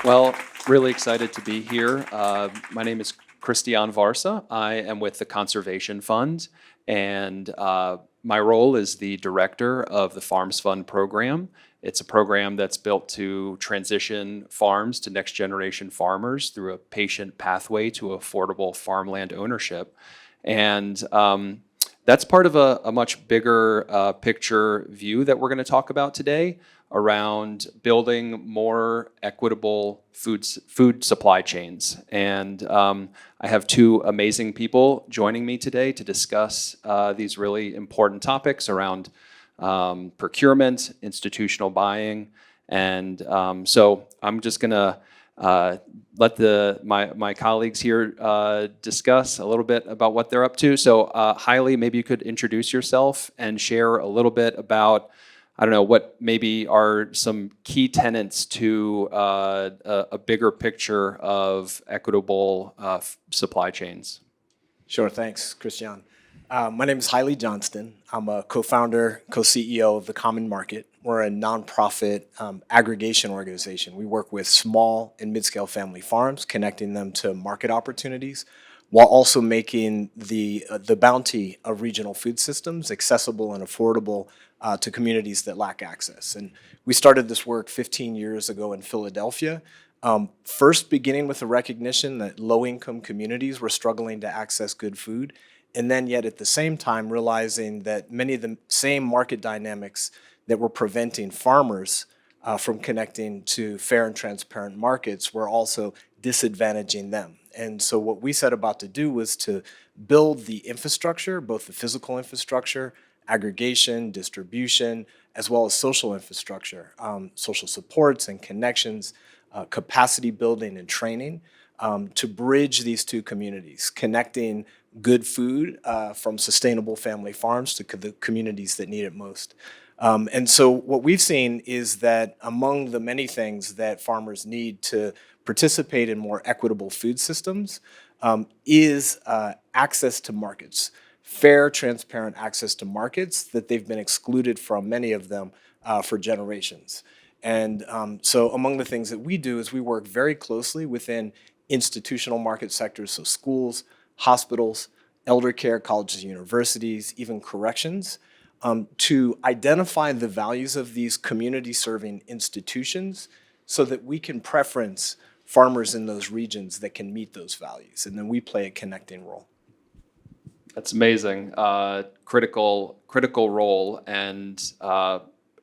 Well, really excited to be here. My name is Krisztian Varsa. I am with the Conservation Fund, and my role is the director of the Farms Fund program. It's a program that's built to transition farms to next generation farmers through a patient pathway to affordable farmland ownership. And that's part of a much bigger picture view that we're going to talk about today around building more equitable food supply chains. And I have two amazing people joining me today to discuss these really important topics around procurement, institutional buying. And so I'm just going to let my colleagues here discuss a little bit about what they're up to. So Haile, maybe you could introduce yourself and share a little bit about, I don't know, what maybe are some key tenets to a bigger picture of equitable supply chains. Sure, thanks, Krisztian. My name is Haile Johnston. I'm a co-founder, co-CEO of The Common Market. We're a nonprofit aggregation organization. We work with small and mid-scale family farms, connecting them to market opportunities, while also making the bounty of regional food systems accessible and affordable to communities that lack access. And we started this work 15 years ago in Philadelphia, first beginning with the recognition that low-income communities were struggling to access good food, and then yet at the same time realizing that many of the same market dynamics that were preventing farmers from connecting to fair and transparent markets were also disadvantaging them. And so what we set about to do was to build the infrastructure, both the physical infrastructure, aggregation, distribution, as well as social infrastructure, social supports and connections, capacity building and training to bridge these two communities, connecting good food from sustainable family farms to the communities that need it most. And so what we've seen is that among the many things that farmers need to participate in more equitable food systems is access to markets, fair, transparent access to markets that they've been excluded from, many of them, for generations. And so among the things that we do is we work very closely within institutional market sectors, so schools, hospitals, elder care, colleges, universities, even corrections, to identify the values of these community-serving institutions so that we can preference farmers in those regions that can meet those values. And then we play a connecting role. That's amazing. Critical role, and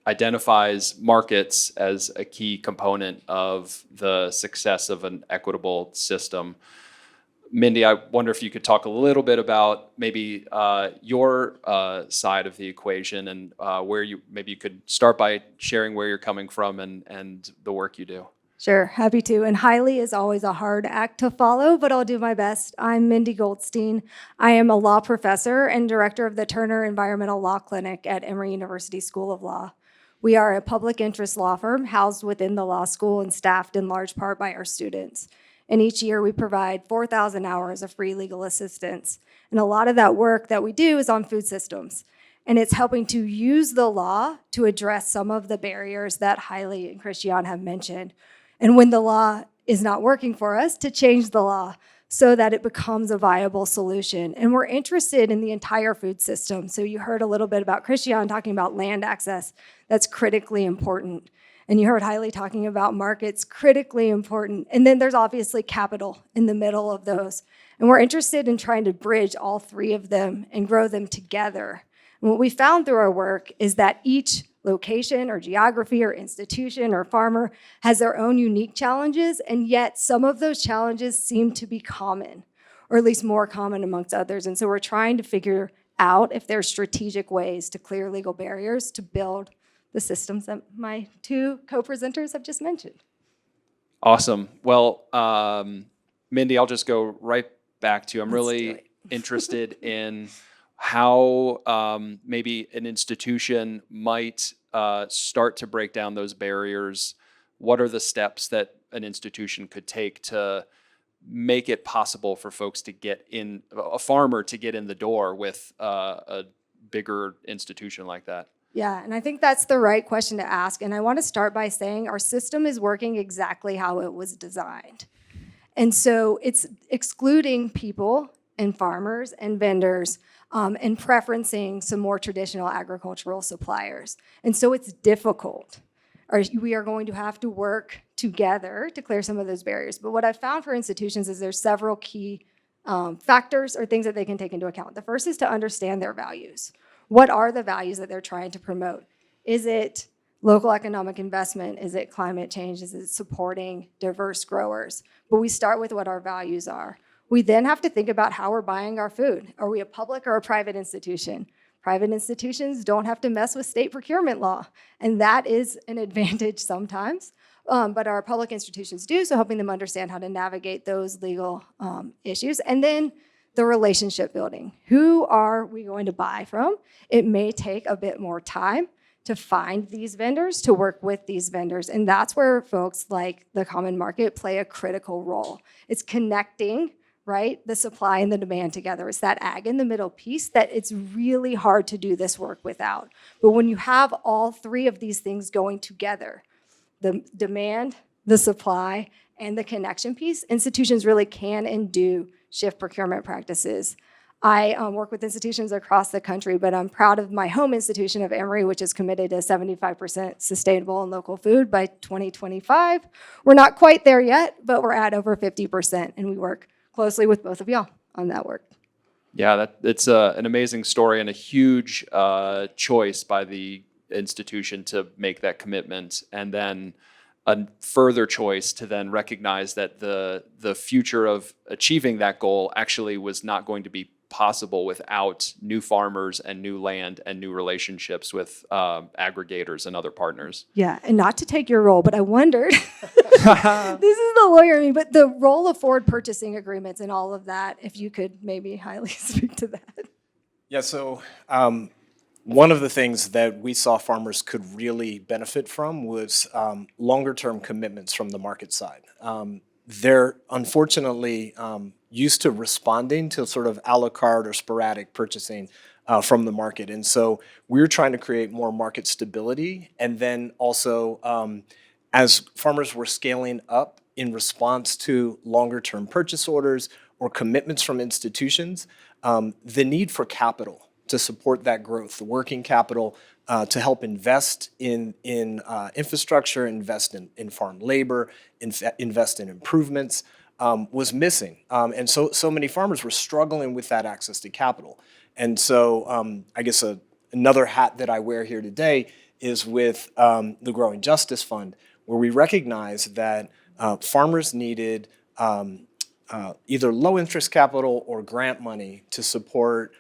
identifies markets as a key component of the success of an equitable system. Mindy, I wonder if you could talk a little bit about maybe your side of the equation and where you could start by sharing where you're coming from and the work you do. Sure, happy to. And Haile is always a hard act to follow, but I'll do my best. I'm Mindy Goldstein. I am a law professor and director of the Turner Environmental Law Clinic at Emory University School of Law. We are a public interest law firm housed within the law school and staffed in large part by our students. And each year we provide 4,000 hours of free legal assistance. And a lot of that work that we do is on food systems. And it's helping to use the law to address some of the barriers that Haile and Krisztian have mentioned. And when the law is not working for us, to change the law so that it becomes a viable solution. And we're interested in the entire food system. So you heard a little bit about Krisztian talking about land access. That's critically important. And you heard Haile talking about markets, critically important. And then there's obviously capital in the middle of those. And we're interested in trying to bridge all three of them and grow them together. And what we found through our work is that each location or geography or institution or farmer has their own unique challenges, and yet some of those challenges seem to be common, or at least more common amongst others. And so we're trying to figure out if there's strategic ways to clear legal barriers to build the systems that my two co-presenters have just mentioned. Awesome. Well, Mindy, I'll just go right back to you. I'm really interested in how maybe an institution might start to break down those barriers. What are the steps that an institution could take to make it possible for folks to get in, a farmer to get in the door with a bigger institution like that? Yeah, and I think that's the right question to ask. And I want to start by saying our system is working exactly how it was designed. And so it's excluding people and farmers and vendors and preferencing some more traditional agricultural suppliers. And so it's difficult. We are going to have to work together to clear some of those barriers. But what I've found for institutions is there's several key factors or things that they can take into account. The first is to understand their values. What are the values that they're trying to promote? Is it local economic investment? Is it climate change? Is it supporting diverse growers? But we start with what our values are. We then have to think about how we're buying our food. Are we a public or a private institution? Private institutions don't have to mess with state procurement law, and that is an advantage sometimes. But our public institutions do, so helping them understand how to navigate those legal issues. And then the relationship building. Who are we going to buy from? It may take a bit more time to find these vendors, to work with these vendors. And that's where folks like the Common Market play a critical role. It's connecting, right, the supply and the demand together. It's that ag in the middle piece that it's really hard to do this work without. But when you have all three of these things going together, the demand, the supply, and the connection piece, institutions really can and do shift procurement practices. I work with institutions across the country, but I'm proud of my home institution of Emory, which is committed to 75% sustainable and local food by 2025. We're not quite there yet, but we're at over 50%, and we work closely with both of y'all on that work. Yeah, it's an amazing story and a huge choice by the institution to make that commitment, and then a further choice to then recognize that the future of achieving that goal actually was not going to be possible without new farmers and new land and new relationships with aggregators and other partners. Yeah, and not to take your role, but I wondered, this is the lawyer in me, but the role of forward purchasing agreements and all of that, if you could maybe highly speak to that. Yeah, so one of the things that we saw farmers could really benefit from was longer-term commitments from the market side. They're unfortunately used to responding to sort of a la carte or sporadic purchasing from the market. And so we're trying to create more market stability. And then also, as farmers were scaling up in response to longer-term purchase orders or commitments from institutions, the need for capital to support that growth, the working capital to help invest in infrastructure, invest in farm labor, invest in improvements, was missing. And so many farmers were struggling with that access to capital. And so I guess another hat that I wear here today is with the Growing Justice Fund, where we recognize that farmers needed either low interest capital or grant money to support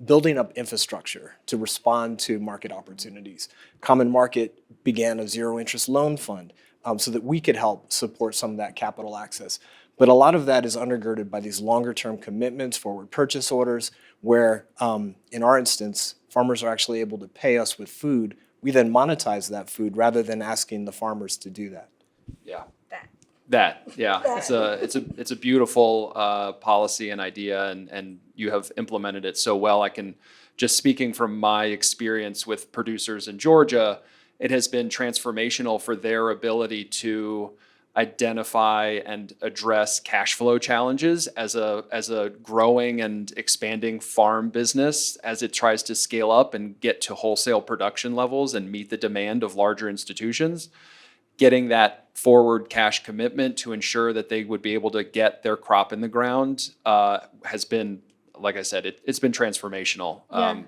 building up infrastructure to respond to market opportunities. Common Market began a zero interest loan fund so that we could help support some of that capital access. But a lot of that is undergirded by these longer term commitments, forward purchase orders, where in our instance, farmers are actually able to pay us with food. We then monetize that food rather than asking the farmers to do that. Yeah. It's a beautiful policy and idea, and you have implemented it so well. I can just speaking from my experience with producers in Georgia, it has been transformational for their ability to identify and address cash flow challenges as a growing and expanding farm business as it tries to scale up and get to wholesale production levels and meet the demand of larger institutions. Getting that forward cash commitment to ensure that they would be able to get their crop in the ground has been, like I said, it's been transformational. Yeah.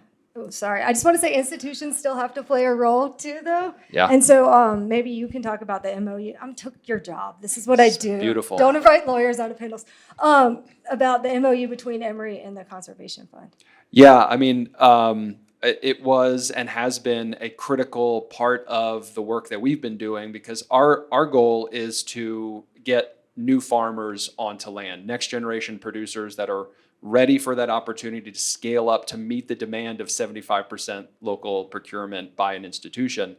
Sorry, I just want to say institutions still have to play a role too, though. Yeah. And so maybe you can talk about the MOU. I took your job. This is what I do. Beautiful. Don't invite lawyers out of panels. About the MOU between Emory and the Conservation Fund. Yeah, I mean, it was and has been a critical part of the work that we've been doing because our goal is to get new farmers onto land, next generation producers that are ready for that opportunity to scale up to meet the demand of 75% local procurement by an institution.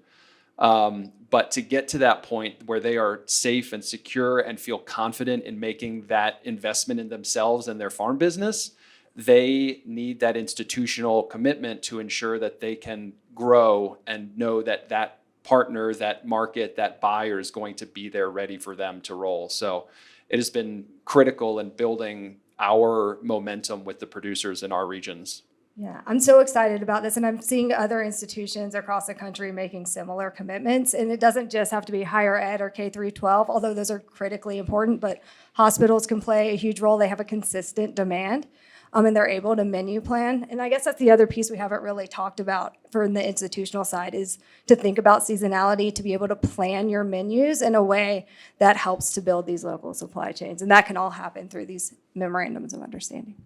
But to get to that point where they are safe and secure and feel confident in making that investment in themselves and their farm business, they need that institutional commitment to ensure that they can grow and know that that partner, that market, that buyer is going to be there ready for them to roll. So it has been critical in building our momentum with the producers in our regions. Yeah, I'm so excited about this, and I'm seeing other institutions across the country making similar commitments. And it doesn't just have to be higher ed or K through 12, although those are critically important, but hospitals can play a huge role. They have a consistent demand, and they're able to menu plan. And I guess that's the other piece we haven't really talked about for the institutional side is to think about seasonality, to be able to plan your menus in a way that helps to build these local supply chains. And that can all happen through these memorandums of understanding.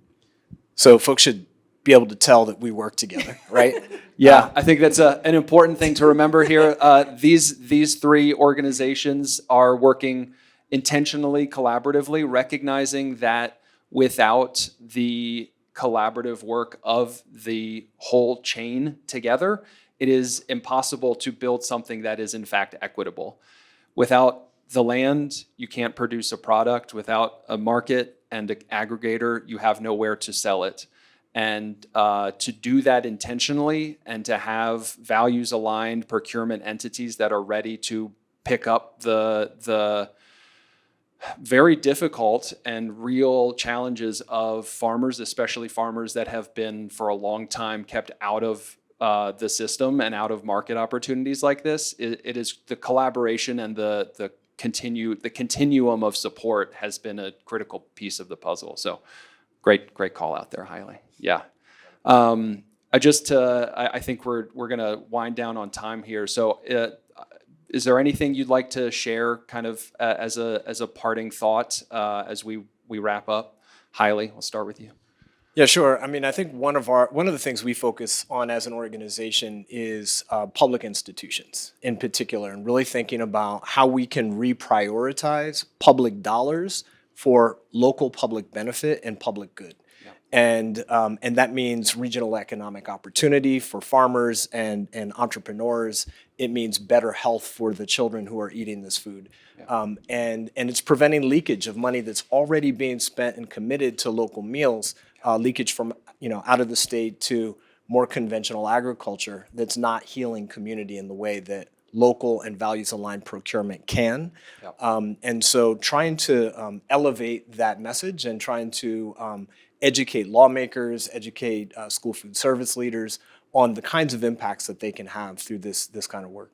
So folks should be able to tell that we work together, right? Yeah, I think that's an important thing to remember here. These three organizations are working intentionally, collaboratively, recognizing that without the collaborative work of the whole chain together, it is impossible to build something that is in fact equitable. Without the land, you can't produce a product. Without a market and an aggregator, you have nowhere to sell it. And to do that intentionally and to have values aligned procurement entities that are ready to pick up the very difficult and real challenges of farmers, especially farmers that have been for a long time kept out of the system and out of market opportunities like this. It is the collaboration and the continuum of support has been a critical piece of the puzzle. So great call out there, Haile. Yeah. I think we're gonna wind down on time here. So is there anything you'd like to share kind of as a parting thought as we wrap up? Haile, we'll start with you. Yeah, sure. I mean, I think one of the things we focus on as an organization is public institutions in particular, and really thinking about how we can reprioritize public dollars for local public benefit and public good. And that means regional economic opportunity for farmers and entrepreneurs. It means better health for the children who are eating this food. Yeah. And it's preventing leakage of money that's already being spent and committed to local meals, leakage from out of the state to more conventional agriculture that's not healing community in the way that local and values-aligned procurement can. Yep. And so trying to elevate that message and trying to educate lawmakers, educate school food service leaders on the kinds of impacts that they can have through this kind of work.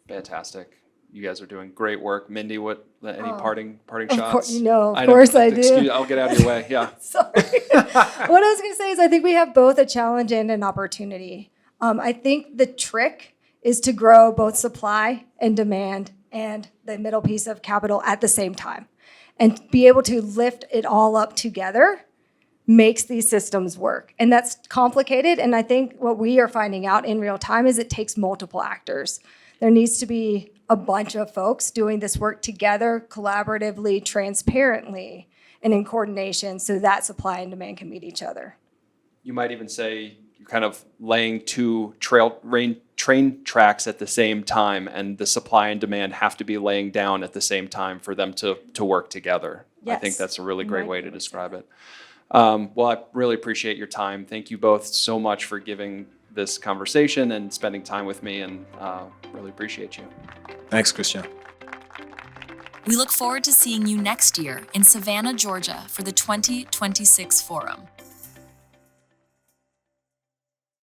Fantastic. You guys are doing great work. Mindy, any parting shots? Of course I do. I'll get out of your way. Yeah. Sorry. What I was going to say is I think we have both a challenge and an opportunity. I think the trick is to grow both supply and demand and the middle piece of capital at the same time. And be able to lift it all up together makes these systems work. And that's complicated. And I think what we are finding out in real time is it takes multiple actors. There needs to be a bunch of folks doing this work together, collaboratively, transparently, and in coordination so that supply and demand can meet each other. You might even say you're kind of laying two train tracks at the same time, and the supply and demand have to be laying down at the same time for them to work together. Yes. I think that's a really great way to describe it. Well, I really appreciate your time. Thank you both so much for giving this conversation and spending time with me, and really appreciate you. Thanks, Krisztian. We look forward to seeing you next year in Savannah, Georgia for the 2026 Forum.